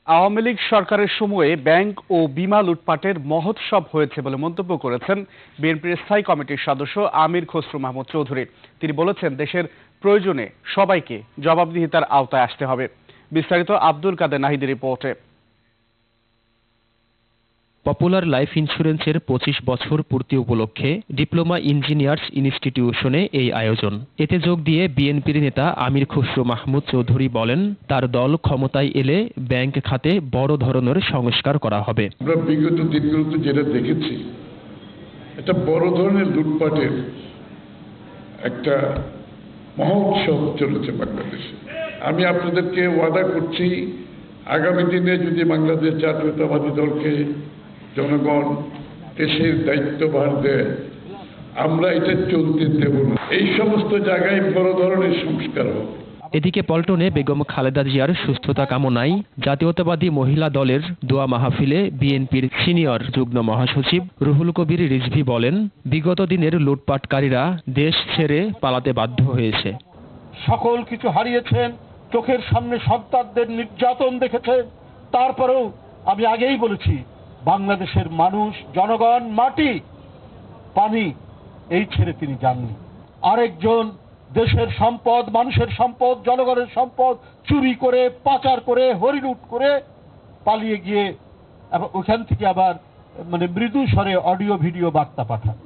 আওয়ামী লীগ সরকারের সময়ে ব্যাংক ও বিমা লুটপাটের মহোৎসব হয়েছে বলে মন্তব্য করেছেন বিএনপির স্থায়ী কমিটির সদস্য আমির খসরু মাহমুদ চৌধুরী। তিনি বলেছেন, দেশের প্রয়োজনে সবাইকে জবাবদিহিতার আওতায় আসতে হবে। বিস্তারিত আব্দুল কাদের নাহিদের রিপোর্টে। পপুলার লাইফ ইন্স্যুরেন্সের ২৫ বছর পূর্তি উপলক্ষে ডিপ্লোমা ইঞ্জিনিয়ার্স ইনস্টিটিউশনে এই আয়োজন। এতে যোগ দিয়ে বিএনপির নেতা আমির খসরু মাহমুদ চৌধুরী বলেন, তার দল ক্ষমতায় এলে ব্যাংক খাতে বড় ধরনের সংস্কার করা হবে। আমরা বিগত দিনগুলোতে যেটা দেখেছি, এটা বড় ধরনের লুটপাটের একটা মহোৎসব চলেছে বাংলাদেশে। আমি আপনাদেরকে ওয়াদা করছি, আগামী দিনে যদি বাংলাদেশ জাতীয়তাবাদী দলকে জনগণ দেশের দায়িত্বভার দেয়, আমরা এটা চলতে দেব না। এই সমস্ত জায়গায় বড় ধরনের সংস্কার হবে। এদিকে পল্টনে বেগম খালেদা জিয়ার সুস্থতা কামনায় জাতীয়তাবাদী মহিলা দলের দোয়া মাহফিলে বিএনপির সিনিয়র যুগ্ম মহাসচিব রুহুল কবির রিজভী বলেন, বিগত দিনের লুটপাটকারীরা দেশ ছেড়ে পালাতে বাধ্য হয়েছে। সকল কিছু হারিয়েছেন, চোখের সামনে সন্তানদের নির্যাতন দেখেছেন। তারপরেও আমি আগেই বলেছি, বাংলাদেশের মানুষ, জনগণ, মাটি, পানি এই ছেড়ে তিনি যাননি। আরেকজন দেশের সম্পদ, মানুষের সম্পদ, জনগণের সম্পদ চুরি করে, পাচার করে, হরিলুট করে পালিয়ে গিয়ে ওখান থেকে আবার মৃদু স্বরে অডিও ভিডিও বার্তা পাঠান।